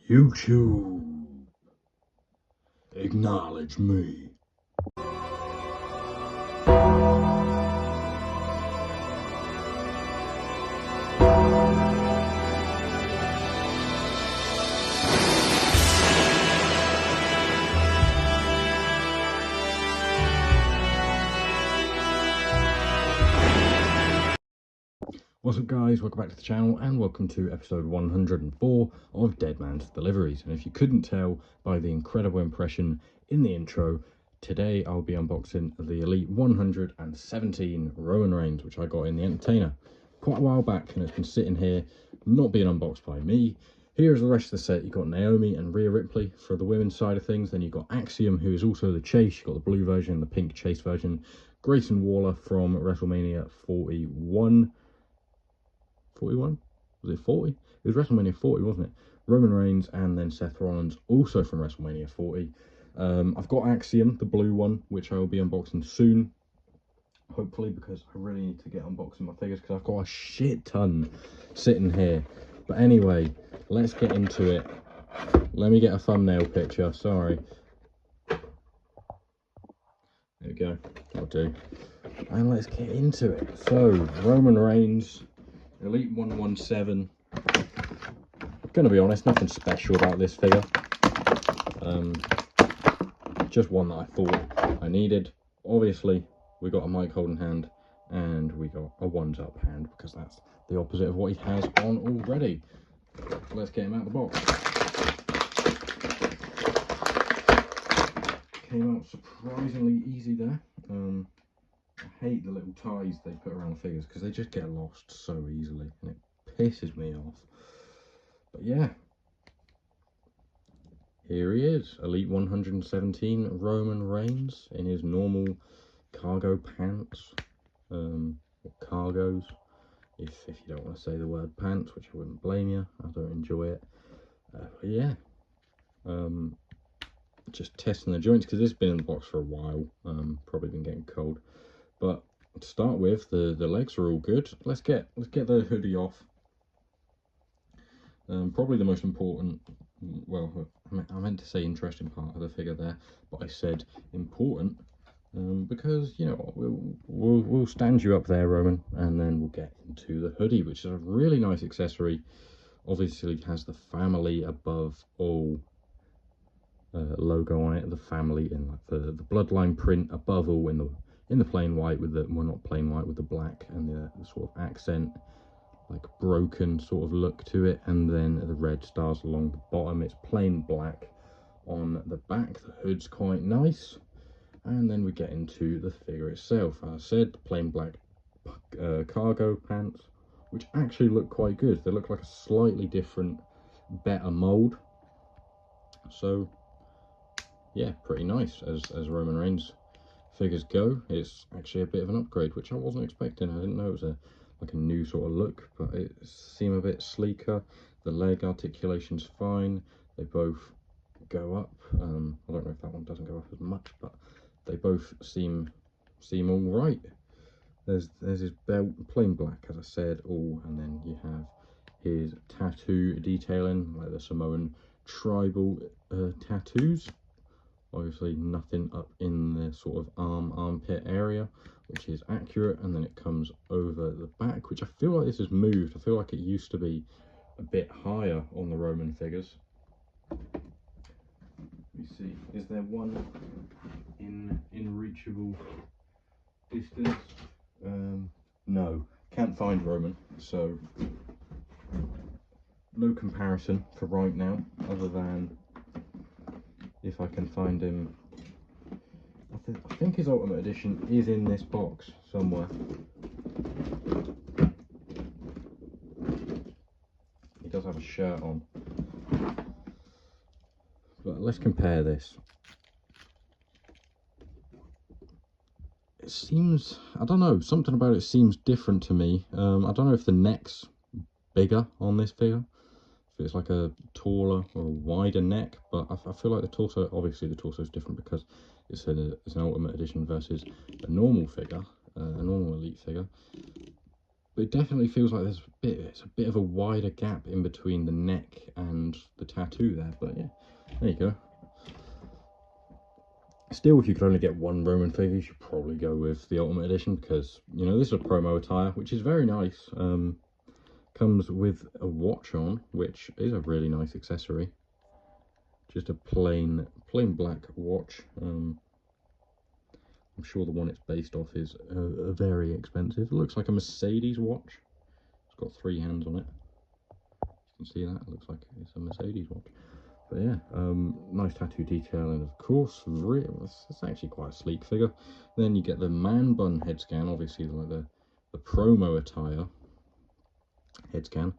YouTube, acknowledge me. What's up guys, welcome back to the channel and welcome to episode 104 of Deadman's Deliveries. And if you couldn't tell by the incredible impression in the intro, today I'll be unboxing the Elite 117 Roman Reigns, which I got in the Entertainer quite a while back, and it's been sitting here not being unboxed by me. Here's the rest of the set. You've got Naomi and Rhea Ripley for the women's side of things. Then you've got Axiom, who is also the Chase. You've got the blue version, the pink Chase version. Grayson Waller from WrestleMania 41. 41? Was it 40? It was WrestleMania 40, wasn't it? Roman Reigns, and then Seth Rollins, also from WrestleMania 40. I've got Axiom, the blue one, which I will be unboxing soon, hopefully, because I really need to get unboxing my figures, because I've got a shit ton sitting here. But anyway, let's get into it. Let me get a thumbnail picture, sorry. There we go, that'll do. And let's get into it. So, Roman Reigns, Elite 117. Gonna be honest, nothing special about this figure. Just one that I thought I needed. Obviously, we got a mic holding hand and we got a ones up hand, because that's the opposite of what he has on already. Let's get him out of the box. Came out surprisingly easy there. I hate the little ties they put around the figures because they just get lost so easily and it pisses me off. But yeah, here he is, Elite 117 Roman Reigns in his normal cargo pants, or cargos, if you don't want to say the word pants, which I wouldn't blame you. I don't enjoy it. But yeah, just testing the joints because this has been in the box for a while. Probably been getting cold. But to start with, the legs are all good. Let's get the hoodie off. Probably the most important, well, I meant to say interesting part of the figure there, but I said important because, you know, we'll stand you up there, Roman, and then we'll get into the hoodie, which is a really nice accessory. Obviously has the family above all logo on it, the family in like the bloodline print above all in the plain white with the, well, not plain white, with the black and the sort of accent, like broken sort of look to it, and then the red stars along the bottom. It's plain black on the back. The hood's quite nice, and then we get into the figure itself. As I said, plain black cargo pants, which actually look quite good. They look like a slightly different, better mold. So yeah, pretty nice as Roman Reigns figures go. It's actually a bit of an upgrade, which I wasn't expecting. I didn't know it was like a new sort of look, but it seemed a bit sleeker. The leg articulation's fine. They both go up. I don't know if that one doesn't go up as much, but they both seem all right. There's his belt, plain black, as I said, all, and then you have his tattoo detailing, like the Samoan tribal tattoos. Obviously nothing up in the sort of armpit area, which is accurate, and then it comes over the back, which I feel like this has moved. I feel like it used to be a bit higher on the Roman figures. Let me see, is there one in reachable distance? No, can't find Roman, so no comparison for right now, other than if I can find him. I think his Ultimate Edition is in this box somewhere. He does have a shirt on. But let's compare this. It seems, I don't know, something about it seems different to me. I don't know if the neck's bigger on this figure, if it's like a taller or a wider neck, but I feel like the torso, obviously the torso is different because it's an Ultimate Edition versus a normal figure, a normal Elite figure. But it definitely feels like it's a bit of a wider gap in between the neck and the tattoo there. But yeah, there you go. Still, if you could only get one Roman figure, you should probably go with the Ultimate Edition, because, you know, this is a promo attire, which is very nice. Comes with a watch on, which is a really nice accessory. Just a plain black watch. I'm sure the one it's based off is very expensive. It looks like a Mercedes watch. It's got 3 hands on it. You can see that. It looks like it's a Mercedes watch. But yeah, nice tattoo detail, and of course, it's actually quite a sleek figure. Then you get the man bun head scan, obviously like the promo attire head scan.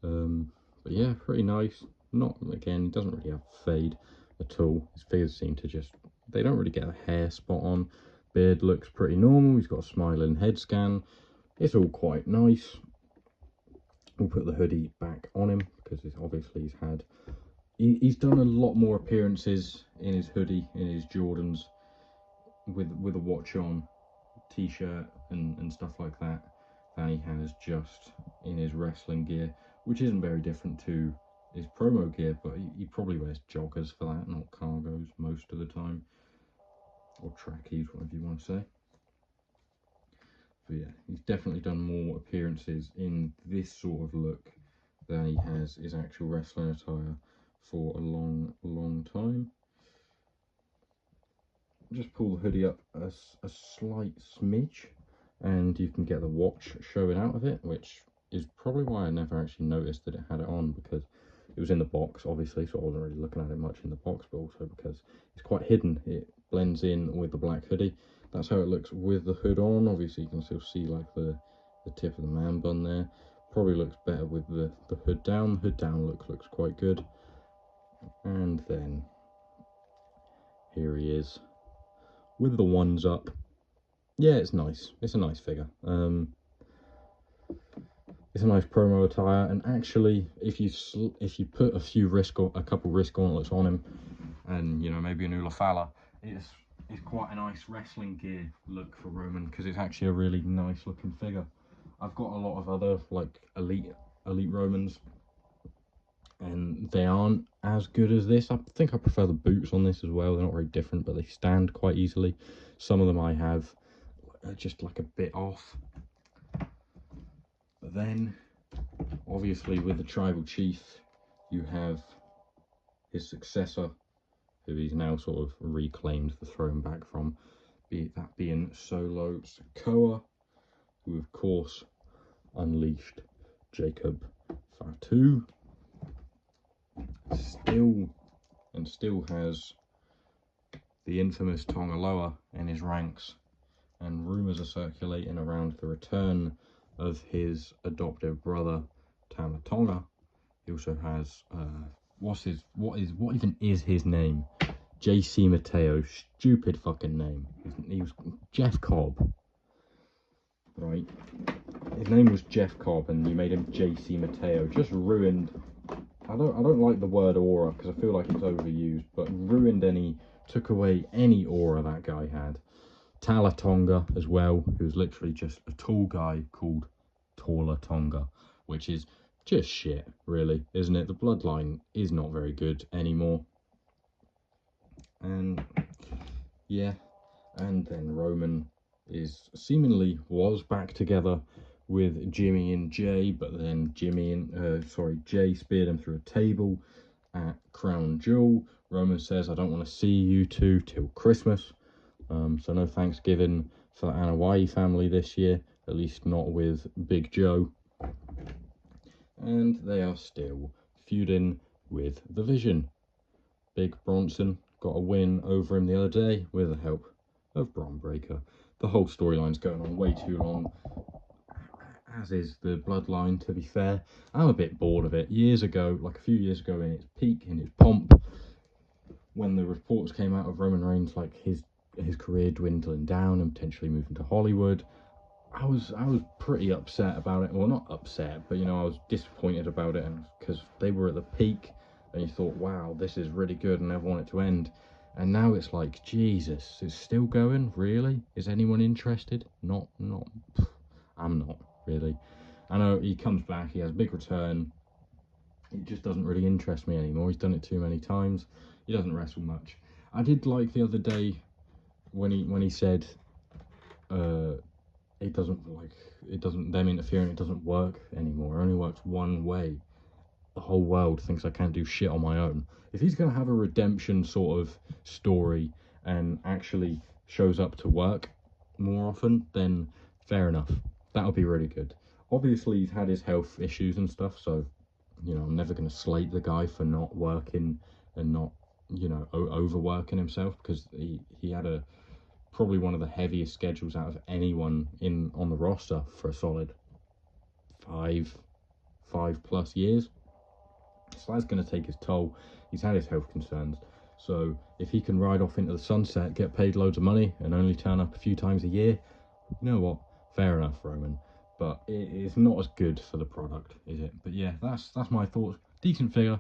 But yeah, pretty nice. Not, again, it doesn't really have fade at all. His figures seem to just, they don't really get a hair spot on. Beard looks pretty normal. He's got a smiling head scan. It's all quite nice. We'll put the hoodie back on him because obviously he's done a lot more appearances in his hoodie, in his Jordans, with a watch on, t-shirt and stuff like that, than he has just in his wrestling gear, which isn't very different to his promo gear, but he probably wears joggers for that, not cargos most of the time, or trackies, whatever you want to say. But yeah, he's definitely done more appearances in this sort of look than he has his actual wrestling attire for a long time. Just pull the hoodie up a slight smidge and you can get the watch showing out of it, which is probably why I never actually noticed that it had it on, because it was in the box obviously, so I wasn't really looking at it much in the box, but also because it's quite hidden. It blends in with the black hoodie. That's how it looks with the hood on. Obviously you can still see like the tip of the man bun there. Probably looks better with the hood down. The hood down looks quite good. And then here he is with the ones up. Yeah, it's nice. It's a nice figure. It's a nice promo attire, and actually, if you put a couple wrist gauntlets on him, and you know, maybe a Nula Fala, it's quite a nice wrestling gear look for Roman, because it's actually a really nice looking figure. I've got a lot of other like elite Romans, and they aren't as good as this. I think I prefer the boots on this as well. They're not very different, but they stand quite easily. Some of them I have just like a bit off. But then, obviously, with the tribal chief, you have his successor, who he's now sort of reclaimed the throne back from, that being Solo Sikoa, who of course unleashed Jacob Fatu. Still has the infamous Tongaloa in his ranks, and rumours are circulating around the return of his adoptive brother Tama Tonga. He also has what even is his name? JC Mateo. Stupid fucking name. He was Jeff Cobb, right? His name was Jeff Cobb, and you made him JC Mateo. Just ruined. I don't like the word aura because I feel like it's overused, but took away any aura that guy had. Tala Tonga as well, who's literally just a tall guy called Taller Tonga, which is just shit, really, isn't it? The bloodline is not very good anymore. And yeah, and then Roman was back together with Jimmy and Jay, but then Jay speared him through a table at Crown Jewel. Roman says, I don't want to see you two till Christmas. So no Thanksgiving for the Anawai family this year, at least not with Big Joe. And they are still feuding with the Vision. Big Bronson got a win over him the other day with the help of Bron Breakker. The whole storyline's going on way too long, as is the bloodline, to be fair. I'm a bit bored of it. Like a few years ago, in its peak, in its pomp, when the reports came out of Roman Reigns, like his career dwindling down and potentially moving to Hollywood, I was pretty upset about it. Well, not upset, but you know, I was disappointed about it, because they were at the peak, and you thought, wow, this is really good, and never want it to end. And now it's like, Jesus, it's still going? Really? Is anyone interested? I'm not. really. I know he comes back, he has a big return. It just doesn't really interest me anymore. He's done it too many times. He doesn't wrestle much. I did like the other day when he said it doesn't them interfering, it doesn't work anymore. It only works one way. The whole world thinks I can't do shit on my own. If he's going to have a redemption sort of story and actually shows up to work more often, then fair enough. That'll be really good. Obviously, he's had his health issues and stuff, so, you know, I'm never going to slate the guy for not working and not, you know, overworking himself, because he had probably one of the heaviest schedules out of anyone on the roster for a solid five plus years. So that's going to take his toll. He's had his health concerns. So if he can ride off into the sunset, get paid loads of money, and only turn up a few times a year, you know what? Fair enough, Roman. But it's not as good for the product, is it? But yeah, that's my thoughts. Decent figure.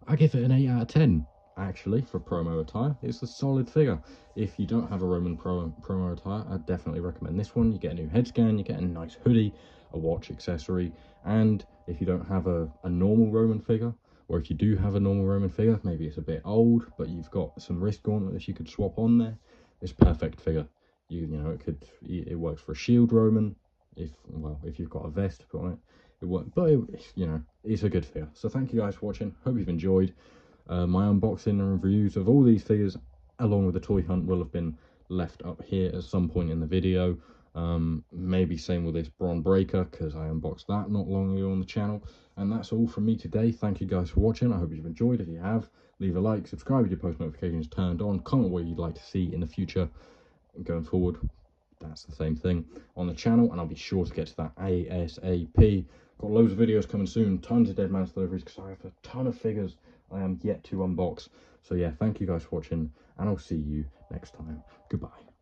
I give it an 8 out of 10, actually, for promo attire. It's a solid figure. If you don't have a Roman promo attire, I'd definitely recommend this one. You get a new head scan, you get a nice hoodie, a watch accessory, and if you don't have a normal Roman figure, or if you do have a normal Roman figure, maybe it's a bit old, but you've got some wrist gauntlets you could swap on there, it's a perfect figure. You know, it works for a shield Roman. If you've got a vest to put on it, it works. But you know, it's a good figure. So thank you guys for watching. Hope you've enjoyed. My unboxing and reviews of all these figures, along with the toy hunt, will have been left up here at some point in the video. Maybe same with this Bron Breaker, because I unboxed that not long ago on the channel. And that's all from me today. Thank you guys for watching. I hope you've enjoyed. If you have, leave a like, subscribe with your post notifications turned on, comment what you'd like to see in the future going forward. That's the same thing on the channel, and I'll be sure to get to that ASAP. Got loads of videos coming soon, tons of Deadman's deliveries, because I have a ton of figures I am yet to unbox. So yeah, thank you guys for watching, and I'll see you next time. Goodbye.